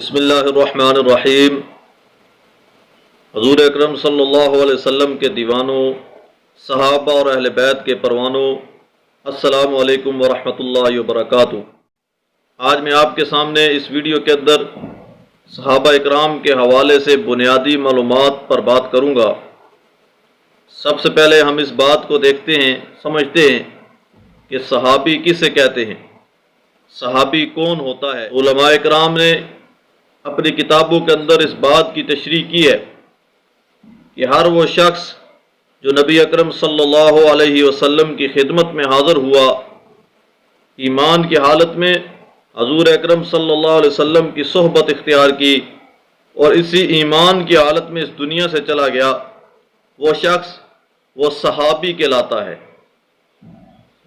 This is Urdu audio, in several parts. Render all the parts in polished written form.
بسم اللہ الرحمن الرحیم۔ حضور اکرم صلی اللہ علیہ وسلم کے دیوانوں، صحابہ اور اہل بیت کے پروانوں، السلام علیکم ورحمۃ اللہ وبرکاتہ۔ آج میں آپ کے سامنے اس ویڈیو کے اندر صحابہ اکرام کے حوالے سے بنیادی معلومات پر بات کروں گا۔ سب سے پہلے ہم اس بات کو دیکھتے ہیں، سمجھتے ہیں کہ صحابی کسے کہتے ہیں، صحابی کون ہوتا ہے۔ علماء اکرام نے اپنی کتابوں کے اندر اس بات کی تشریح کی ہے کہ ہر وہ شخص جو نبی اکرم صلی اللہ علیہ وسلم کی خدمت میں حاضر ہوا، ایمان کی حالت میں حضور اکرم صلی اللہ علیہ وسلم کی صحبت اختیار کی اور اسی ایمان کی حالت میں اس دنیا سے چلا گیا، وہ شخص وہ صحابی کہلاتا ہے۔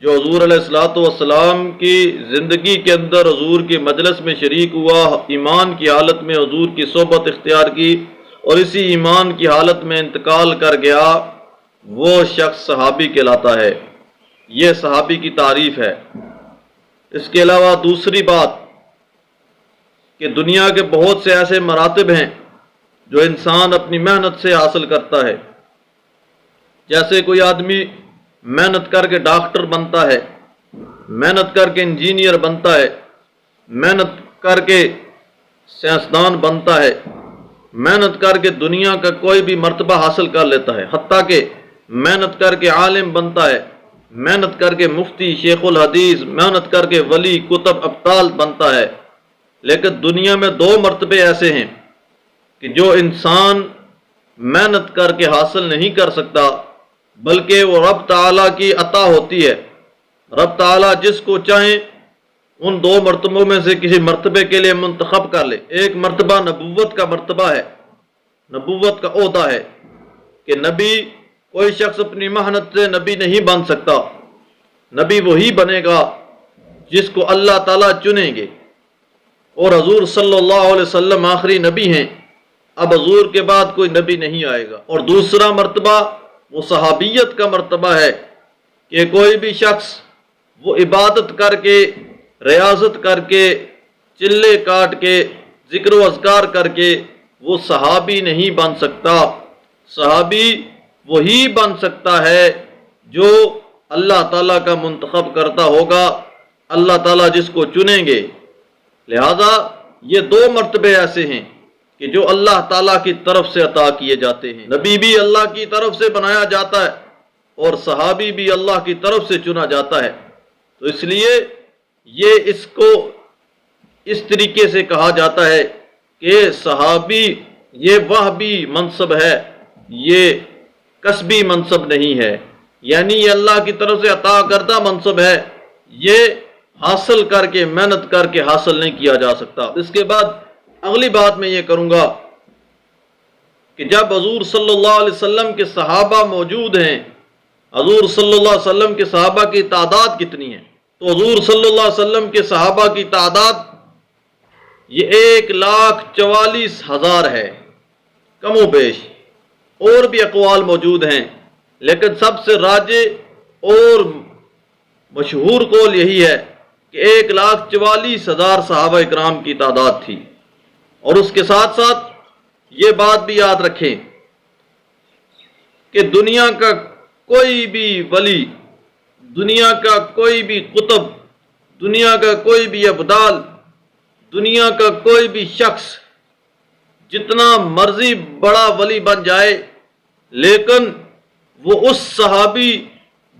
جو حضور علیہ السلام کی زندگی کے اندر حضور کی مجلس میں شریک ہوا، ایمان کی حالت میں حضور کی صحبت اختیار کی اور اسی ایمان کی حالت میں انتقال کر گیا، وہ شخص صحابی کہلاتا ہے۔ یہ صحابی کی تعریف ہے۔ اس کے علاوہ دوسری بات کہ دنیا کے بہت سے ایسے مراتب ہیں جو انسان اپنی محنت سے حاصل کرتا ہے۔ جیسے کوئی آدمی محنت کر کے ڈاکٹر بنتا ہے، محنت کر کے انجینئر بنتا ہے، محنت کر کے سائنسدان بنتا ہے، محنت کر کے دنیا کا کوئی بھی مرتبہ حاصل کر لیتا ہے، حتیٰ کہ محنت کر کے عالم بنتا ہے، محنت کر کے مفتی، شیخ الحدیث، محنت کر کے ولی، کتب، ابطال بنتا ہے۔ لیکن دنیا میں دو مرتبے ایسے ہیں کہ جو انسان محنت کر کے حاصل نہیں کر سکتا، بلکہ وہ رب تعالیٰ کی عطا ہوتی ہے۔ رب تعالیٰ جس کو چاہیں ان دو مرتبوں میں سے کسی مرتبے کے لیے منتخب کر لے۔ ایک مرتبہ نبوت کا مرتبہ ہے، نبوت کا عہدہ ہے کہ نبی، کوئی شخص اپنی محنت سے نبی نہیں بن سکتا۔ نبی وہی بنے گا جس کو اللہ تعالیٰ چنیں گے، اور حضور صلی اللہ علیہ وسلم آخری نبی ہیں۔ اب حضور کے بعد کوئی نبی نہیں آئے گا۔ اور دوسرا مرتبہ وہ صحابیت کا مرتبہ ہے کہ کوئی بھی شخص وہ عبادت کر کے، ریاضت کر کے، چلے کاٹ کے، ذکر و اذکار کر کے وہ صحابی نہیں بن سکتا۔ صحابی وہی بن سکتا ہے جو اللہ تعالیٰ کا منتخب کرتا ہوگا، اللہ تعالیٰ جس کو چنیں گے۔ لہذا یہ دو مرتبے ایسے ہیں کہ جو اللہ تعالیٰ کی طرف سے عطا کیے جاتے ہیں۔ نبی بھی اللہ کی طرف سے بنایا جاتا ہے اور صحابی بھی اللہ کی طرف سے چنا جاتا ہے۔ تو اس لیے یہ اس کو اس طریقے سے کہا جاتا ہے کہ صحابی یہ وہبی منصب ہے، یہ کسبی منصب نہیں ہے، یعنی یہ اللہ کی طرف سے عطا کردہ منصب ہے، یہ حاصل کر کے، محنت کر کے حاصل نہیں کیا جا سکتا۔ اس کے بعد اگلی بات میں یہ کروں گا کہ جب حضور صلی اللہ علیہ وسلم کے صحابہ موجود ہیں، حضور صلی اللہ علیہ وسلم کے صحابہ کی تعداد کتنی ہے؟ تو حضور صلی اللہ علیہ وسلم کے صحابہ کی تعداد یہ 1,44,000 ہے، کم و بیش۔ اور بھی اقوال موجود ہیں، لیکن سب سے راجح اور مشہور قول یہی ہے کہ 1,44,000 صحابہ اکرام کی تعداد تھی۔ اور اس کے ساتھ ساتھ یہ بات بھی یاد رکھیں کہ دنیا کا کوئی بھی ولی، دنیا کا کوئی بھی قطب، دنیا کا کوئی بھی ابدال، دنیا کا کوئی بھی شخص جتنا مرضی بڑا ولی بن جائے، لیکن وہ اس صحابی،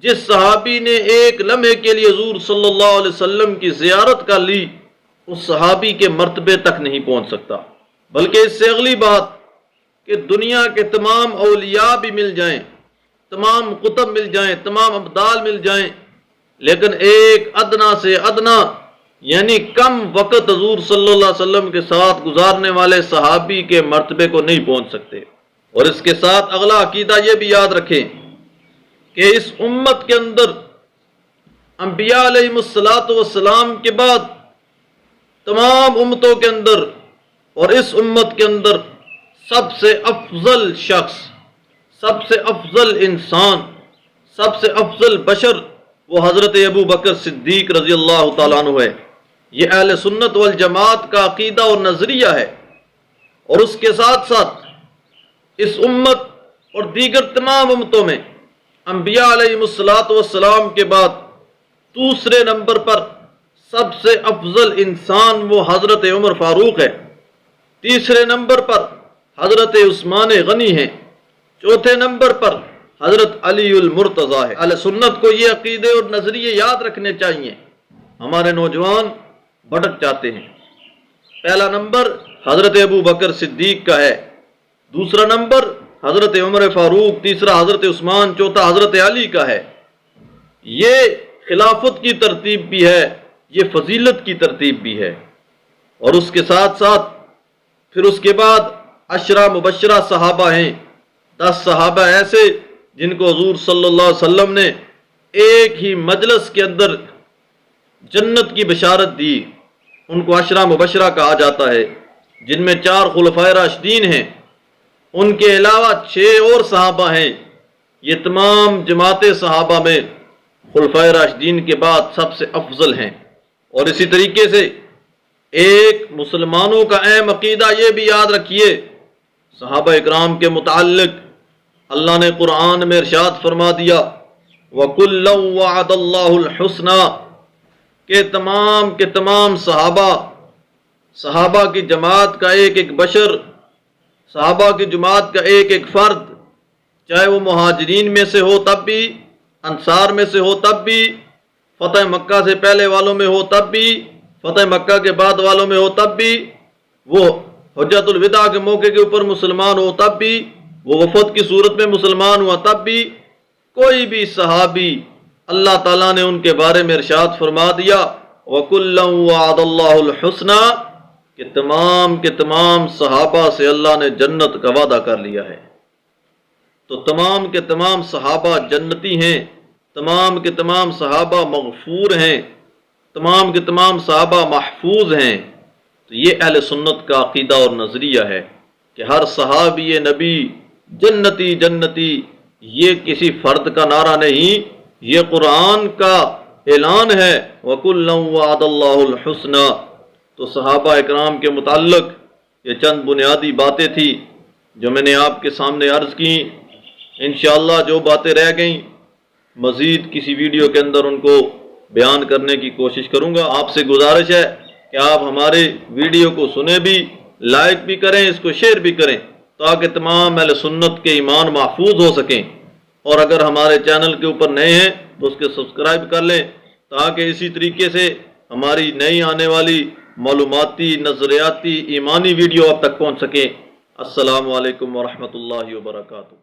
جس صحابی نے ایک لمحے کے لیے حضور صلی اللہ علیہ وسلم کی زیارت کر لی، اس صحابی کے مرتبے تک نہیں پہنچ سکتا۔ بلکہ اس سے اگلی بات کہ دنیا کے تمام اولیاء بھی مل جائیں، تمام قطب مل جائیں، تمام ابدال مل جائیں، لیکن ایک ادنا سے ادنا یعنی کم وقت حضور صلی اللہ علیہ وسلم کے ساتھ گزارنے والے صحابی کے مرتبے کو نہیں پہنچ سکتے۔ اور اس کے ساتھ اگلا عقیدہ یہ بھی یاد رکھیں کہ اس امت کے اندر انبیاء علیہ السلام کے بعد تمام امتوں کے اندر اور اس امت کے اندر سب سے افضل شخص، سب سے افضل انسان، سب سے افضل بشر وہ حضرت ابو بکر صدیق رضی اللہ تعالیٰ عنہ ہے۔ یہ اہل سنت والجماعت کا عقیدہ اور نظریہ ہے، اور اس کے ساتھ ساتھ اس امت اور دیگر تمام امتوں میں انبیاء علیہ السلام کے بعد دوسرے نمبر پر سب سے افضل انسان وہ حضرت عمر فاروق ہے، تیسرے نمبر پر حضرت عثمان غنی ہیں، چوتھے نمبر پر حضرت علی المرتضیٰ ہے۔ اہل سنت کو یہ عقیدے اور نظریے یاد رکھنے چاہیے۔ ہمارے نوجوان بھٹک جاتے ہیں۔ پہلا نمبر حضرت ابو بکر صدیق کا ہے، دوسرا نمبر حضرت عمر فاروق، تیسرا حضرت عثمان، چوتھا حضرت علی کا ہے۔ یہ خلافت کی ترتیب بھی ہے، یہ فضیلت کی ترتیب بھی ہے، اور اس کے ساتھ ساتھ پھر اس کے بعد عشرہ مبشرہ صحابہ ہیں، 10 صحابہ ایسے جن کو حضور صلی اللہ علیہ وسلم نے ایک ہی مجلس کے اندر جنت کی بشارت دی، ان کو عشرہ مبشرہ کہا جاتا ہے، جن میں 4 خلفائے راشدین ہیں، ان کے علاوہ 6 اور صحابہ ہیں۔ یہ تمام جماعت صحابہ میں خلفائے راشدین کے بعد سب سے افضل ہیں۔ اور اسی طریقے سے ایک مسلمانوں کا اہم عقیدہ یہ بھی یاد رکھیے، صحابہ اکرام کے متعلق اللہ نے قرآن میں ارشاد فرما دیا وَكُلًّا وَعَدَ اللَّهُ الْحُسْنَى، کہ تمام کے تمام صحابہ کی جماعت کا ایک ایک بشر، صحابہ کی جماعت کا ایک ایک فرد، چاہے وہ مہاجرین میں سے ہو تب بھی، انصار میں سے ہو تب بھی، فتح مکہ سے پہلے والوں میں ہو تب بھی، فتح مکہ کے بعد والوں میں ہو تب بھی، وہ حجۃ الوداع کے موقع کے اوپر مسلمان ہو تب بھی، وہ وفد کی صورت میں مسلمان ہوا تب بھی، کوئی بھی صحابی اللہ تعالیٰ نے ان کے بارے میں ارشاد فرما دیا وَكُلًّا وَعَدَ اللَّهُ الْحُسْنَى، کہ تمام کے تمام صحابہ سے اللہ نے جنت کا وعدہ کر لیا ہے۔ تو تمام کے تمام صحابہ جنتی ہیں، تمام کے تمام صحابہ مغفور ہیں، تمام کے تمام صحابہ محفوظ ہیں۔ تو یہ اہل سنت کا عقیدہ اور نظریہ ہے کہ ہر صحابی نبی جنتی جنتی، یہ کسی فرد کا نعرہ نہیں، یہ قرآن کا اعلان ہے وَكُلًّا وَعَدَ اللَّهُ الْحُسْنَى۔ تو صحابہ اکرام کے متعلق یہ چند بنیادی باتیں تھیں جو میں نے آپ کے سامنے عرض کی۔ انشاءاللہ جو باتیں رہ گئیں مزید کسی ویڈیو کے اندر ان کو بیان کرنے کی کوشش کروں گا۔ آپ سے گزارش ہے کہ آپ ہمارے ویڈیو کو سنیں بھی، لائک بھی کریں، اس کو شیئر بھی کریں، تاکہ تمام اہل سنت کے ایمان محفوظ ہو سکیں۔ اور اگر ہمارے چینل کے اوپر نئے ہیں تو اس کے سبسکرائب کر لیں، تاکہ اسی طریقے سے ہماری نئی آنے والی معلوماتی، نظریاتی، ایمانی ویڈیو آپ تک پہنچ سکیں۔ السلام علیکم ورحمۃ اللہ وبرکاتہ۔